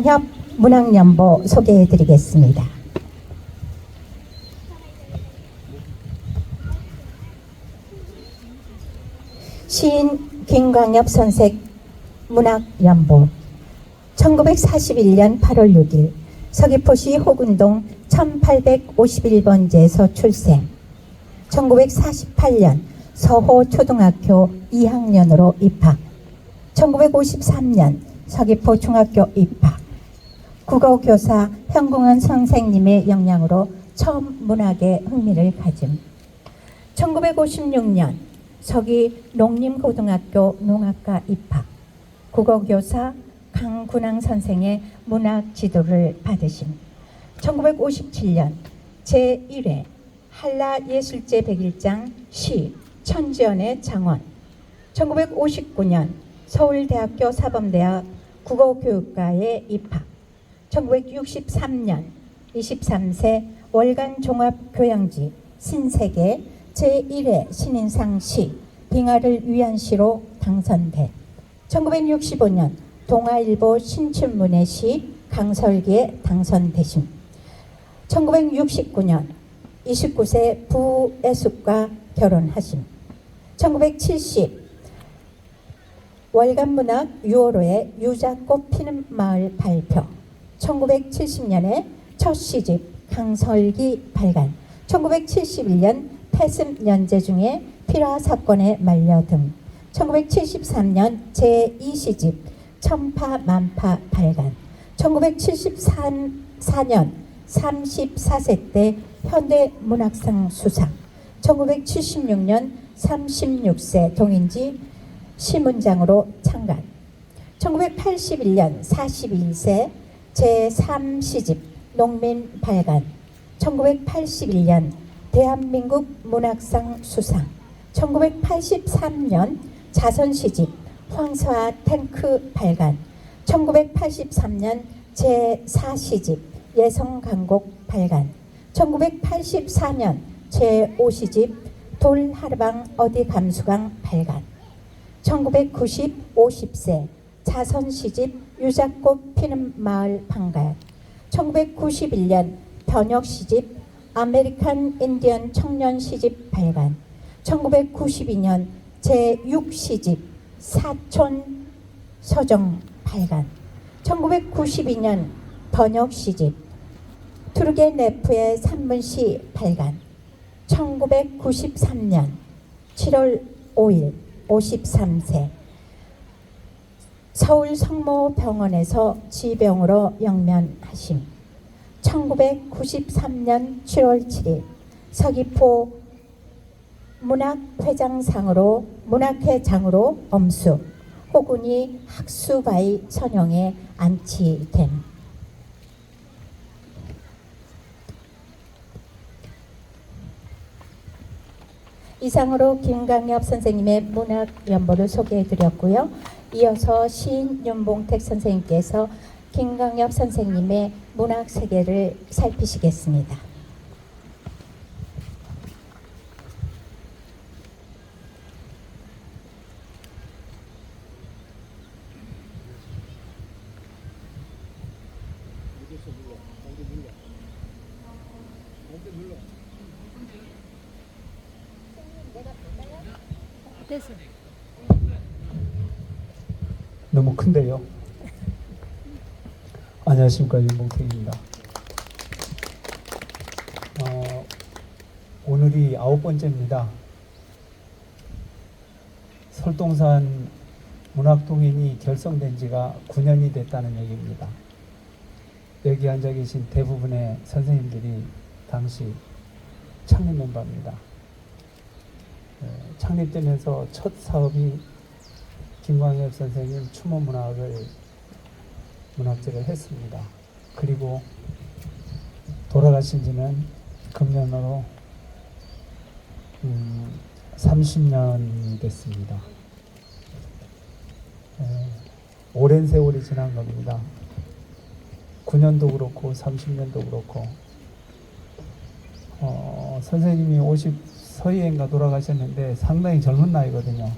협 문학연보 소개해 드리겠습니다. 시인 김광엽 선생 문학연보 1941년 8월 6일 서귀포시 호군동 1851번지에서 출생. 1948년 서호초등학교 2학년으로 입학. 1953년 서귀포 중학교 입학. 국어교사 현궁원 선생님의 영향으로 처음 문학에 흥미를 가짐. 1956년 서귀 농림고등학교 농학과 입학. 국어교사 강군항 선생의 문학 지도를 받으심. 1957년 제1회 한라예술제 101장 시 천지연의 장원. 1959년 서울대학교 사범대학 국어교육과에 입학. 1963년 23세 월간 종합교양지 신세계 제1회 신인상 시 빙하를 위한 시로 당선돼 1965년 동아일보 신춘문예 시 강설기에 당선되심. 1969년 29세 부애숙과 결혼하심. 1970 월간문학 6월호에 유자꽃 피는 마을 발표. 1970년에 첫 시집 강설기 발간. 1971년 패습 연재 중에 피라 사건에 말려등. 1973년 제2시집 천파만파 발간. 1974년 34세 때 현대문학상 수상. 1976년 36세 동인지 시문장으로 창간. 1981년 41세 제3시집 농민 발간. 1981년 대한민국 문학상 수상. 1983년 자선시집 황소와 탱크 발간. 1983년 제4시집 예성강곡 발간. 1984년 제5시집 돌하르방 어디 감수강 발간. 1990 50세 자선시집 유자꽃 피는 마을 방간. 1991년 번역시집 아메리칸 인디언 청년 시집 발간. 1992년 제6시집 사촌 서정 발간. 1992년 번역시집 투르게네프의 산문시 발간. 1993년 7월 5일 53세 서울 성모병원에서 지병으로 영면하심. 1993년 7월 7일 서귀포 문학회장으로 엄수 호군이 학수바이 선영에 안치됨. 이상으로 김광엽 선생님의 문학 연보를 소개해 드렸고요. 이어서 시인 윤봉택 선생님께서 김광엽 선생님의 문학 세계를 살피시겠습니다. 너무 큰데요. 안녕하십니까, 윤봉택입니다. 오늘이 9번째입니다. 설동산 문학동인이 결성된 지가 9년이 됐다는 얘기입니다. 여기 앉아 계신 대부분의 선생님들이 당시 창립 멤버입니다. 창립되면서 첫 사업이 김광엽 선생님 추모 문학제를 했습니다. 그리고 돌아가신 지는 금년으로 30년이 됐습니다. 오랜 세월이 지난 겁니다. 9년도 그렇고 30년도 그렇고 선생님이 50서희인가 돌아가셨는데 상당히 젊은 나이거든요.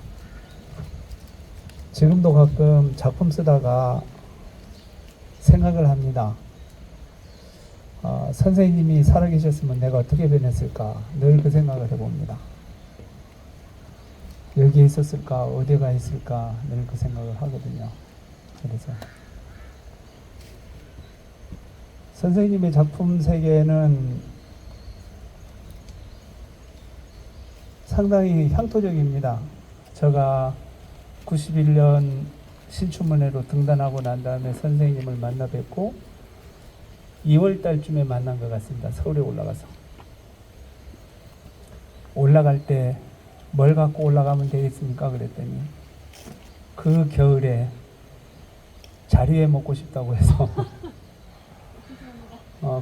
지금도 가끔 작품 쓰다가 생각을 합니다. 선생님이 살아계셨으면 내가 어떻게 변했을까 늘 그 생각을 해봅니다. 여기에 있었을까 어디가 있을까 늘 그 생각을 하거든요. 그래서 선생님의 작품 세계는 상당히 향토적입니다. 제가 91년 신춘문예로 등단하고 난 다음에 선생님을 만나 뵙고 2월 달쯤에 만난 것 같습니다. 서울에 올라가서. 올라갈 때 뭘 갖고 올라가면 되겠습니까? 그랬더니 그 겨울에 자리에 먹고 싶다고 해서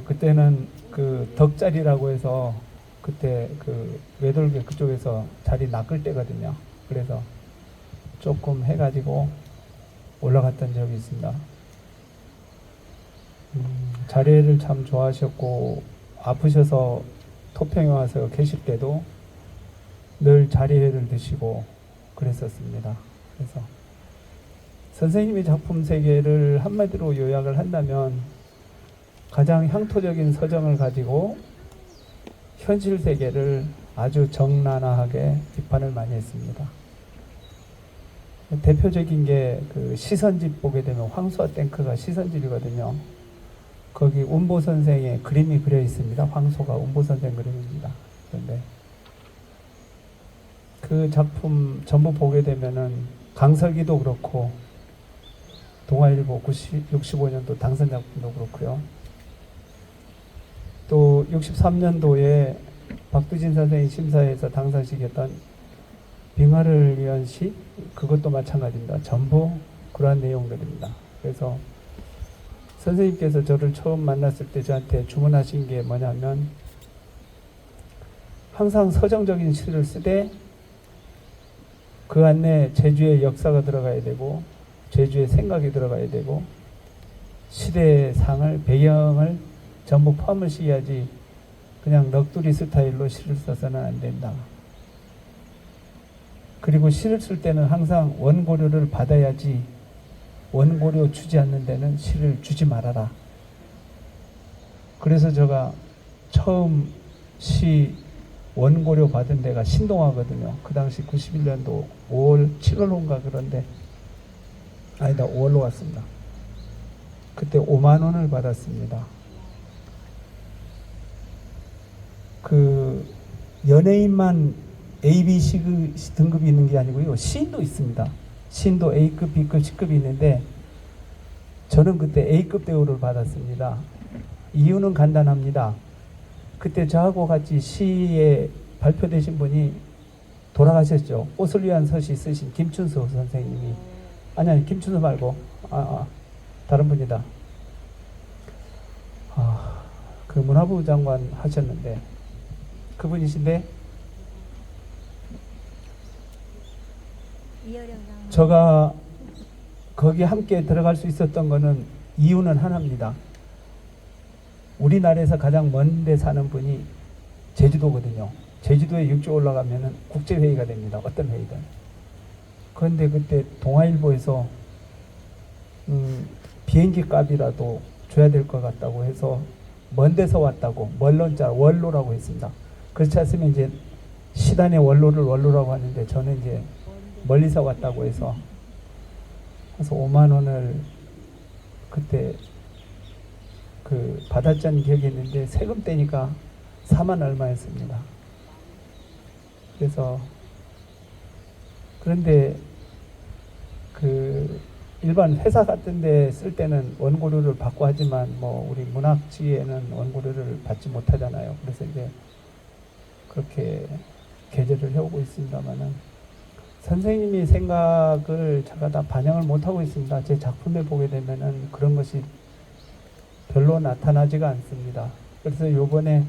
그때는 그 덕자리라고 해서 그때 그 외돌개 그쪽에서 자리 낚을 때거든요. 그래서 조금 해가지고 올라갔던 적이 있습니다. 자리를 참 좋아하셨고 아프셔서 토평에 와서 계실 때도 늘 자리회를 드시고 그랬었습니다. 그래서 선생님의 작품 세계를 한마디로 요약을 한다면 가장 향토적인 서정을 가지고 현실 세계를 아주 적나라하게 비판을 많이 했습니다. 대표적인 게 그 시선집 보게 되면 황수와 탱크가 시선집이거든요. 거기 운보 선생의 그림이 그려 있습니다. 황소가 운보 선생 그림입니다. 그런데 그 작품 전부 보게 되면은 강설기도 그렇고 동아일보 65년도 당선 작품도 그렇고요. 또 63년도에 박두진 선생이 심사에서 당선시켰던 빙하를 위한 시 그것도 마찬가지입니다. 전부 그러한 내용들입니다. 그래서 선생님께서 저를 처음 만났을 때 저한테 주문하신 게 뭐냐면 항상 서정적인 시를 쓰되 그 안에 제주의 역사가 들어가야 되고 제주의 생각이 들어가야 되고 시대상을 배경을 전부 포함을 시켜야지 그냥 넋두리 스타일로 시를 써서는 안 된다. 그리고 시를 쓸 때는 항상 원고료를 받아야지 원고료 주지 않는 데는 시를 주지 말아라. 그래서 제가 처음 시 원고료 받은 데가 신동하거든요. 그 당시 91년도 5월 7월인가 그런데 아니다 5월로 왔습니다. 그때 5만 원을 받았습니다. 그 연예인만 A, B, C 등급이 있는 게 아니고요. 시인도 있습니다. 시인도 A급, B급, C급이 있는데 저는 그때 A급 대우를 받았습니다. 이유는 간단합니다. 그때 저하고 같이 시에 발표되신 분이 돌아가셨죠. 꽃을 위한 서시 쓰신 김춘수 선생님이 아니 김춘수 말고 다른 분이다. 그 문화부 장관 하셨는데 그분이신데 제가 거기 함께 들어갈 수 있었던 거는 이유는 하나입니다. 우리나라에서 가장 먼데 사는 분이 제주도거든요. 제주도에 6주 올라가면 국제회의가 됩니다. 어떤 회의든. 그런데 그때 동아일보에서 비행기 값이라도 줘야 될 것 같다고 해서 먼 데서 왔다고 멀론자 원로라고 했습니다. 그렇지 않으면 이제 시단의 원로를 원로라고 하는데 저는 이제 멀리서 왔다고 해서 그래서 5만 원을 그때 그 받았던 기억이 있는데 세금 떼니까 4만 얼마였습니다. 그래서 그런데 그 일반 회사 같은 데 쓸 때는 원고료를 받고 하지만 뭐 우리 문학지에는 원고료를 받지 못하잖아요. 그래서 이제 그렇게 계제를 해오고 있습니다만은 선생님이 생각을 제가 다 반영을 못하고 있습니다. 제 작품에 보게 되면은 그런 것이 별로 나타나지가 않습니다. 그래서 요번에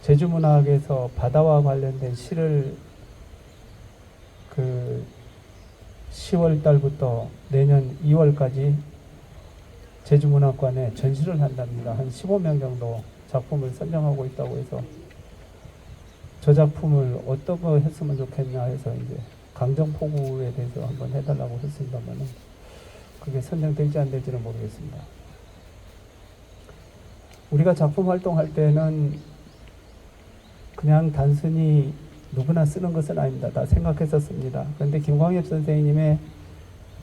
제주문학에서 바다와 관련된 시를 그 10월 달부터 내년 2월까지 제주문학관에 전시를 한답니다. 한 15명 정도 작품을 선정하고 있다고 해서 저 작품을 어떤 거 했으면 좋겠냐 해서 이제 강정포구에 대해서 한번 해달라고 했습니다만은 그게 선정될지 안 될지는 모르겠습니다. 우리가 작품 활동할 때는 그냥 단순히 누구나 쓰는 것은 아닙니다. 다 생각했었습니다. 그런데 김광엽 선생님의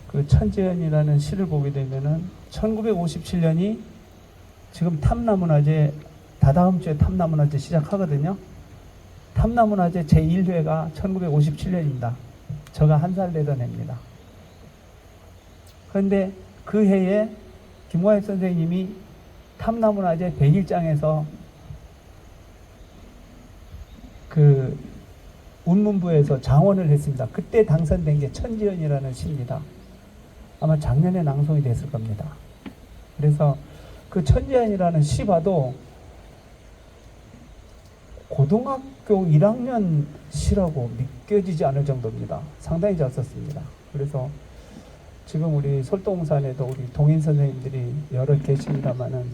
그 천지연이라는 시를 보게 되면은 1957년이 지금 탐나문화제 다다음 주에 탐나문화제 시작하거든요. 탐나문화제 제1회가 1957년입니다. 저가 한 살 되던 해입니다. 그런데 그 해에 김광엽 선생님이 탐나문화제 101장에서 그 운문부에서 장원을 했습니다. 그때 당선된 게 천지연이라는 시입니다. 아마 작년에 낭송이 됐을 겁니다. 그래서 그 천지연이라는 시 봐도 고등학교 1학년 시라고 믿겨지지 않을 정도입니다. 상당히 잘 썼습니다. 그래서 지금 우리 솔동산에도 우리 동인 선생님들이 여러 계십니다만은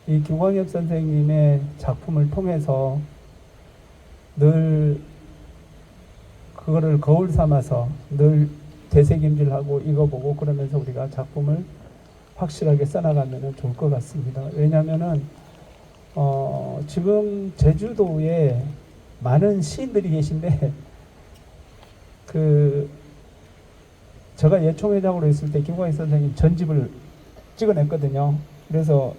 이 김광엽 선생님의 작품을 통해서 늘 그거를 거울 삼아서 늘 되새김질하고 읽어보고 그러면서 우리가 작품을 확실하게 써나가면 좋을 것 같습니다. 왜냐하면은 지금 제주도에 많은 시인들이 계신데 제가 예총회장으로 있을 때 김광희 선생님 전집을 찍어냈거든요. 그래서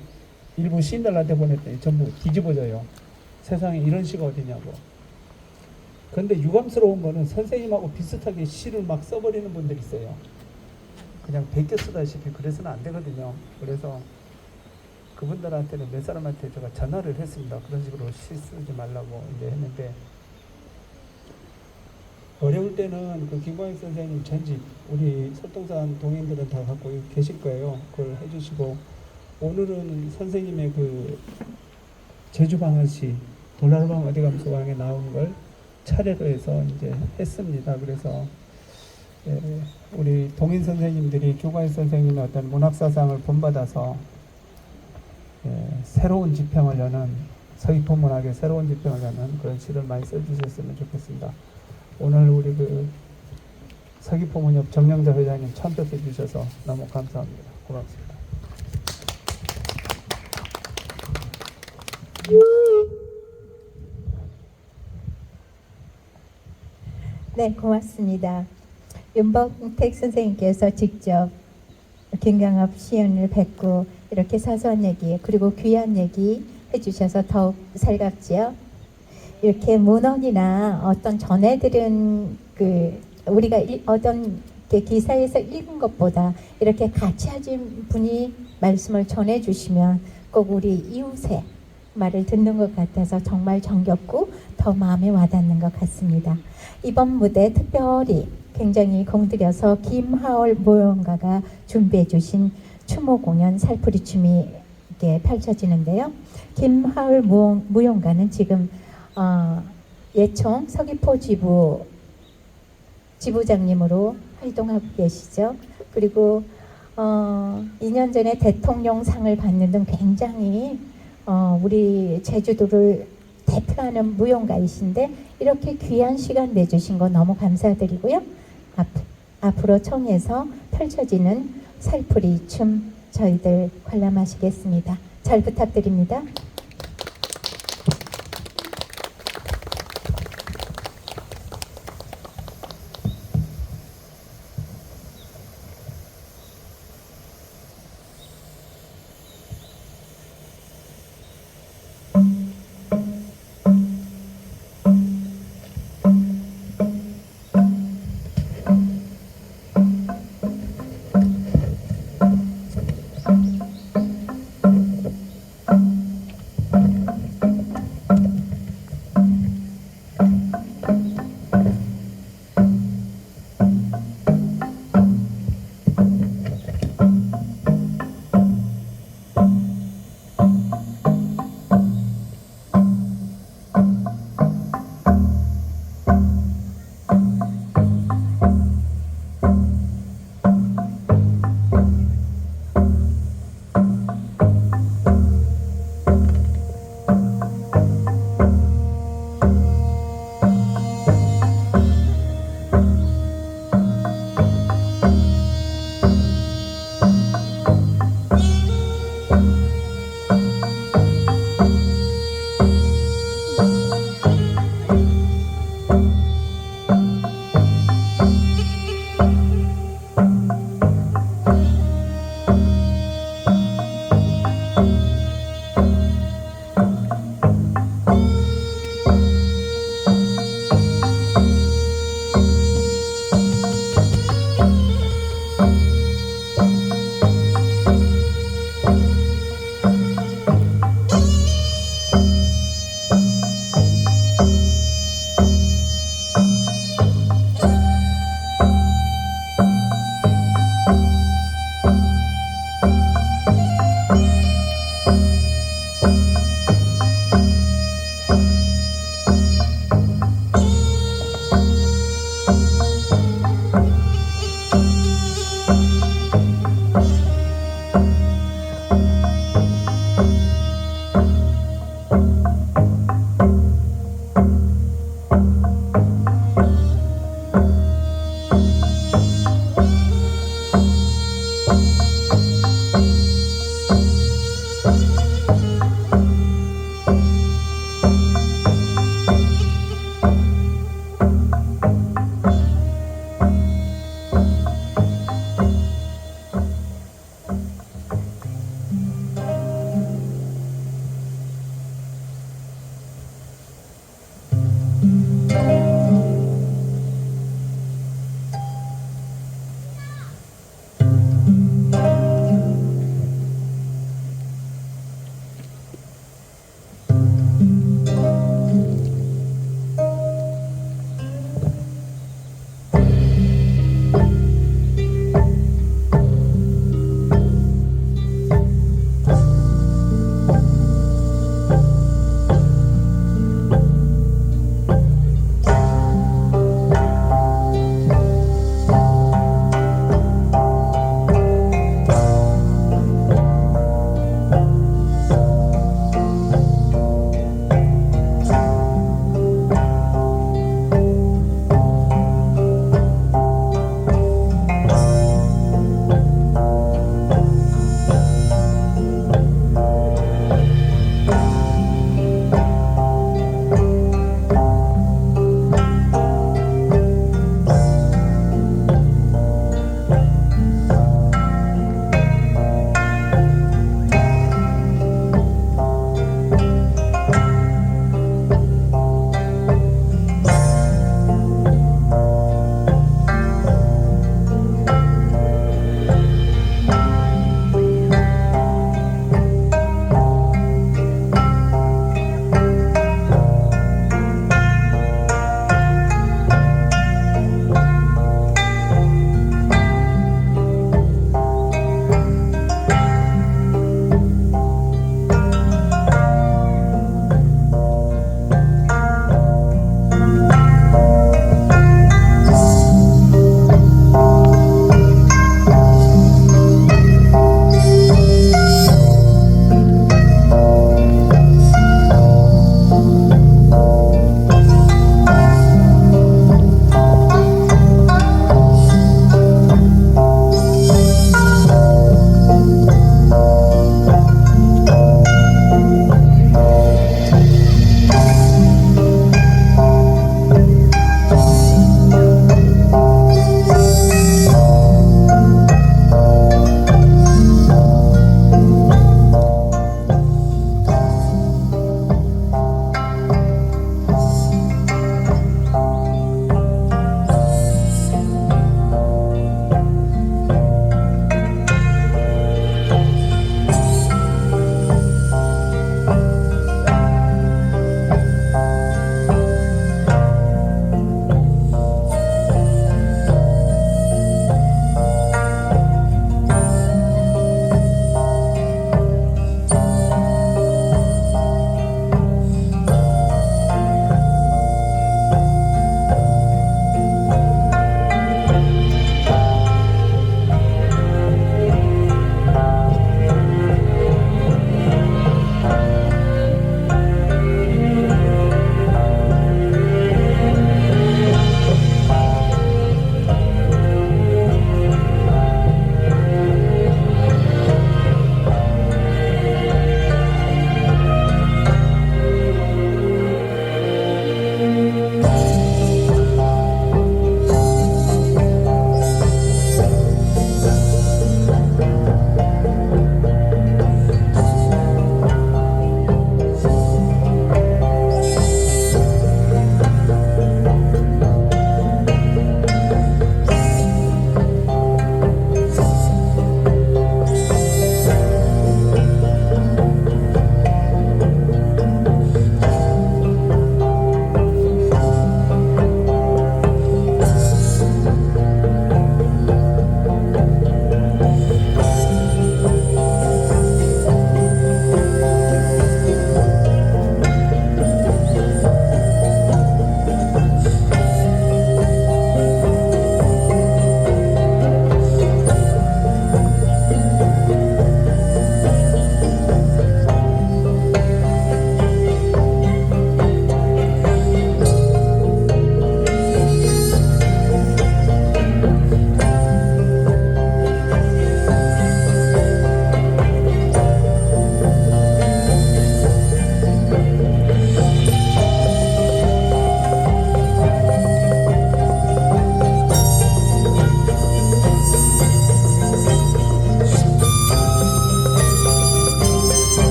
일부 시인들한테 보냈더니 전부 뒤집어져요. 세상에 이런 시가 어디냐고. 그런데 유감스러운 거는 선생님하고 비슷하게 시를 막 써버리는 분들이 있어요. 그냥 베껴 쓰다시피 그래서는 안 되거든요. 그래서 그분들한테는 몇 사람한테 제가 전화를 했습니다. 그런 식으로 시 쓰지 말라고 이제 했는데, 어려울 때는 그 김광익 선생님 전집 우리 설동산 동인들은 다 갖고 계실 거예요. 그걸 해주시고, 오늘은 선생님의 그 제주방언시 돌나루방 어디 감소 왕에 나온 걸 차례로 해서 이제 했습니다. 그래서 우리 동인 선생님들이 김광익 선생님의 어떤 문학사상을 본받아서 새로운 지평을 여는, 서귀포 문학의 새로운 지평을 여는 그런 시를 많이 써주셨으면 좋겠습니다. 오늘 우리 그 서귀포 문협 정영자 회장님 참석해 주셔서 너무 감사합니다. 고맙습니다. 네, 고맙습니다. 윤범택 선생님께서 직접 김광엽 시인을 뵙고 이렇게 사소한 얘기 그리고 귀한 얘기 해주셔서 더욱 살갑지요. 이렇게 문헌이나 어떤 전해들은 우리가 어떤 기사에서 읽은 것보다 이렇게 같이 하신 분이 말씀을 전해주시면 꼭 우리 이웃의 말을 듣는 것 같아서 정말 정겹고 더 마음에 와닿는 것 같습니다. 이번 무대 특별히 굉장히 공들여서 김하월 무용가가 준비해 주신 추모 공연 살풀이춤이 이렇게 펼쳐지는데요. 김하월 무용가는 지금 예총 서귀포 지부장님으로 활동하고 계시죠. 그리고 2년 전에 대통령상을 받는 등 굉장히 우리 제주도를 대표하는 무용가이신데 이렇게 귀한 시간 내주신 거 너무 감사드리고요. 앞으로 청에서 펼쳐지는 살풀이 춤 저희들 관람하시겠습니다. 잘 부탁드립니다.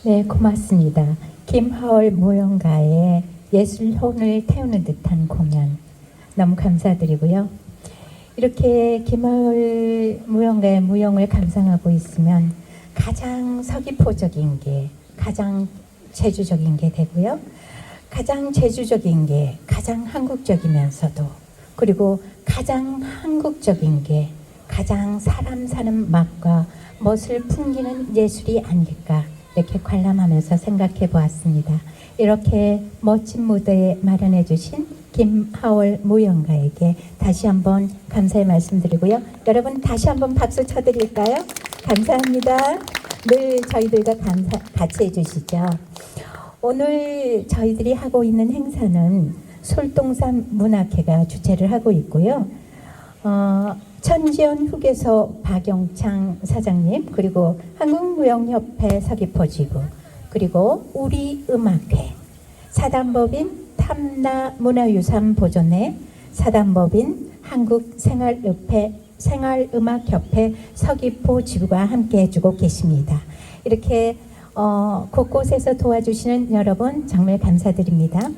네, 고맙습니다. 김하월 무용가의 예술혼을 태우는 듯한 공연 너무 감사드리고요. 이렇게 김하월 무용가의 무용을 감상하고 있으면 가장 서귀포적인 게 가장 제주적인 게 되고요. 가장 제주적인 게 가장 한국적이면서도 그리고 가장 한국적인 게 가장 사람 사는 맛과 멋을 풍기는 예술이 아닐까 이렇게 관람하면서 생각해 보았습니다. 이렇게 멋진 무대 마련해 주신 김하월 무용가에게 다시 한번 감사의 말씀드리고요. 여러분 다시 한번 박수 쳐드릴까요? 감사합니다. 늘 저희들과 같이 해주시죠. 오늘 저희들이 하고 있는 행사는 솔동산 문학회가 주최를 하고 있고요. 천지연 후계서 박영창 사장님 그리고 한국무용협회 서귀포지부 그리고 우리음악회 사단법인 탐나문화유산 보존회 사단법인 한국생활음악협회 서귀포지부가 함께 해주고 계십니다. 이렇게 곳곳에서 도와주시는 여러분 정말 감사드립니다.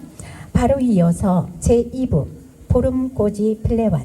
바로 이어서 제2부 보름꽃이 필레완